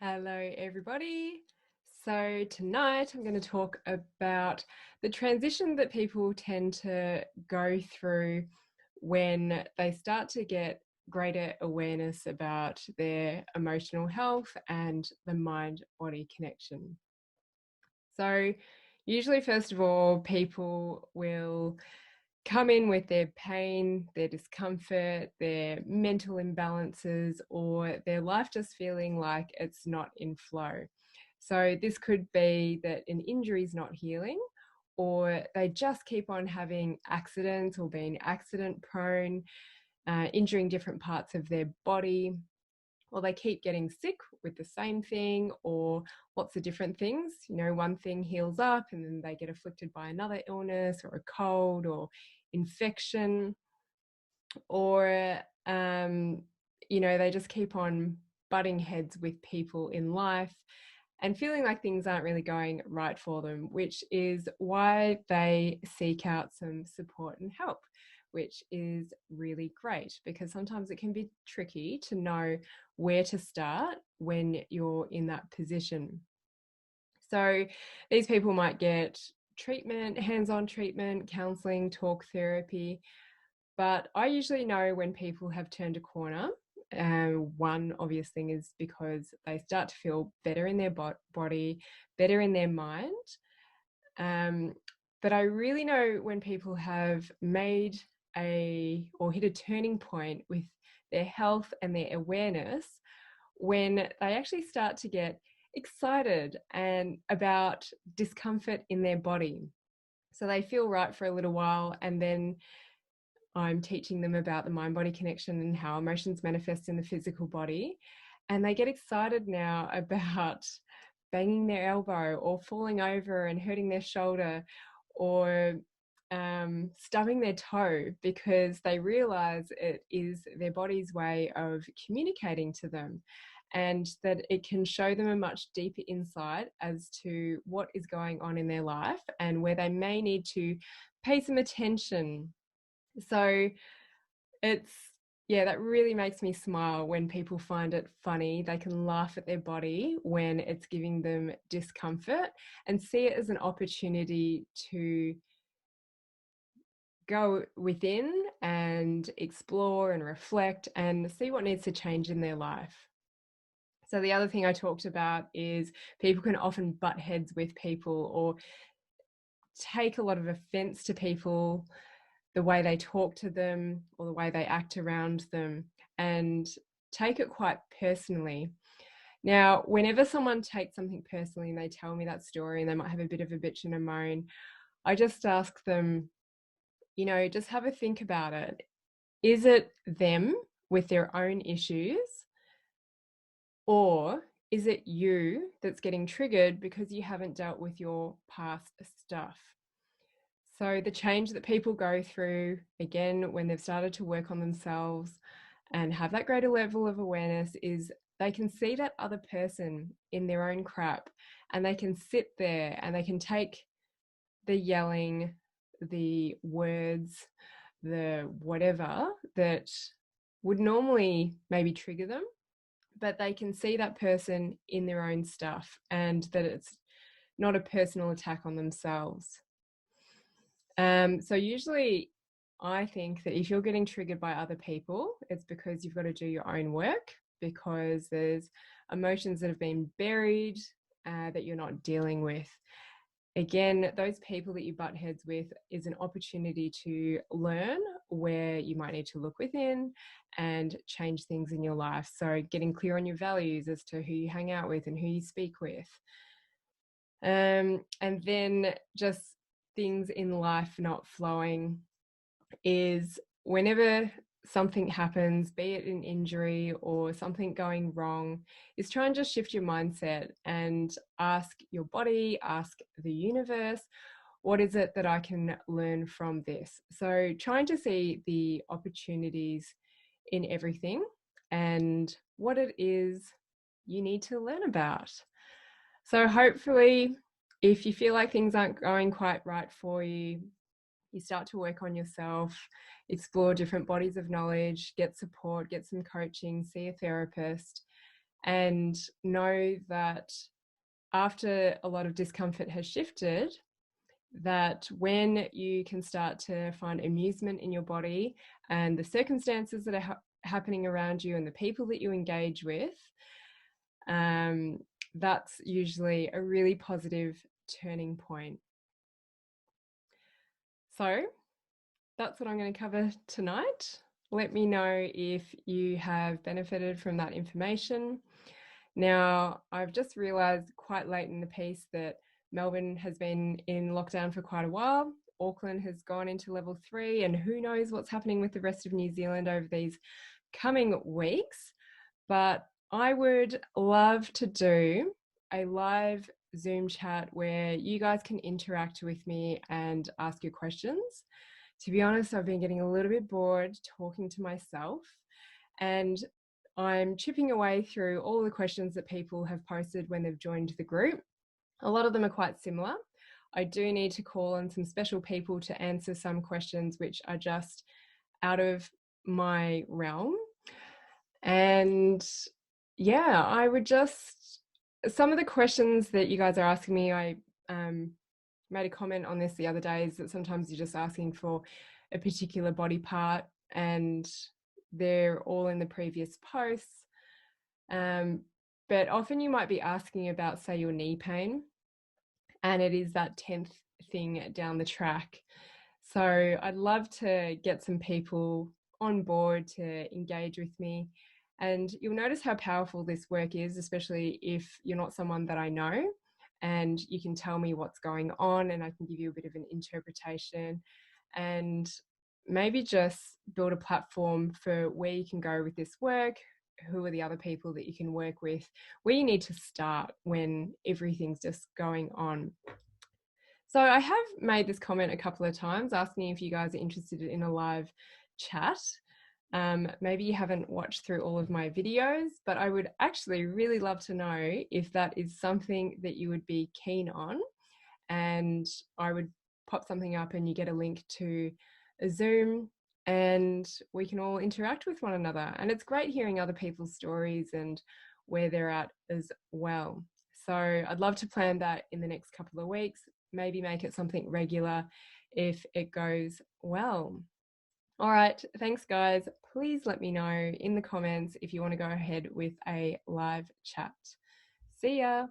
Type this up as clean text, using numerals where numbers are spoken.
Hello, everybody. So, tonight I'm going to talk about the transition that people tend to go through when they start to get greater awareness about their emotional health and the mind body connection. So, usually, first of all, people will come in with their pain, their discomfort, their mental imbalances, or their life just feeling like it's not in flow. So, this could be that an injury is not healing, or they just keep on having accidents or being accident prone, injuring different parts of their body, or they keep getting sick with the same thing or lots of different things. You know, one thing heals up and then they get afflicted by another illness or a cold or infection, or, they just keep on butting heads with people in life and feeling like things aren't really going right for them, which is why they seek out some support and help, which is really great because sometimes it can be tricky to know where to start when you're in that position. So these people might get treatment, hands-on treatment, counseling, talk therapy, but I usually know when people have turned a corner. One obvious thing is because they start to feel better in their body, better in their mind. But I really know when people have made or hit a turning point with their health and their awareness, when they actually start to get excited and about discomfort in their body. So they feel right for a little while, and then I'm teaching them about the mind-body connection and how emotions manifest in the physical body. And they get excited now about banging their elbow or falling over and hurting their shoulder or stubbing their toe because they realize it is their body's way of communicating to them, and that it can show them a much deeper insight as to what is going on in their life and where they may need to pay some attention. So it's, yeah, that really makes me smile when people find it funny. They can laugh at their body when it's giving them discomfort and see it as an opportunity to go within and explore and reflect and see what needs to change in their life. So the other thing I talked about is people can often butt heads with people or take a lot of offense to people, the way they talk to them or the way they act around them, and take it quite personally. Now, whenever someone takes something personally and they tell me that story and they might have a bit of a bitch and a moan, I just ask them, just have a think about it. Is it them with their own issues, or is it you that's getting triggered because you haven't dealt with your past stuff? So the change that people go through, again, when they've started to work on themselves and have that greater level of awareness, is they can see that other person in their own crap, and they can sit there and they can take the yelling, the words, the whatever that would normally maybe trigger them, but they can see that person in their own stuff and that it's not a personal attack on themselves. So usually I think that if you're getting triggered by other people, it's because you've got to do your own work, because there's emotions that have been buried that you're not dealing with. Again, those people that you butt heads with is an opportunity to learn where you might need to look within and change things in your life. So getting clear on your values as to who you hang out with and who you speak with. And then just things in life not flowing is whenever something happens, be it an injury or something going wrong, is try and just shift your mindset and ask your body, ask the universe, what is it that I can learn from this? So trying to see the opportunities in everything and what it is you need to learn about. So hopefully, if you feel like things aren't going quite right for you, you start to work on yourself, explore different bodies of knowledge, get support, get some coaching, see a therapist, and know that after a lot of discomfort has shifted, that when you can start to find amusement in your body and the circumstances that are happening around you and the people that you engage with, that's usually a really positive turning point. So that's what I'm going to cover tonight. Let me know if you have benefited from that information. Now, I've just realised quite late in the piece that Melbourne has been in lockdown for quite a while. Auckland has gone into level 3, and who knows what's happening with the rest of New Zealand over these coming weeks. But I would love to do a live Zoom chat where you guys can interact with me and ask your questions. To be honest, I've been getting a little bit bored talking to myself, and I'm chipping away through all the questions that people have posted when they've joined the group. A lot of them are quite similar. I do need to call on some special people to answer some questions which are just out of my realm. And yeah, I would just, some of the questions that you guys are asking me, I made a comment on this the other day, is that sometimes you're just asking for a particular body part and they're all in the previous posts. But often you might be asking about, say, your knee pain, and it is that 10th thing down the track. So I'd love to get some people on board to engage with me. And you'll notice how powerful this work is, especially if you're not someone that I know, and you can tell me what's going on and I can give you a bit of an interpretation, and maybe just build a platform for where you can go with this work, who are the other people that you can work with, where you need to start when everything's just going on. So I have made this comment a couple of times asking if you guys are interested in a live chat. Maybe you haven't watched through all of my videos, but I would actually really love to know if that is something that you would be keen on. And I would pop something up and you get a link to a Zoom and we can all interact with one another. And it's great hearing other people's stories and where they're at as well. So I'd love to plan that in the next couple of weeks, maybe make it something regular if it goes well. All right, thanks guys. Please let me know in the comments if you want to go ahead with a live chat. See ya.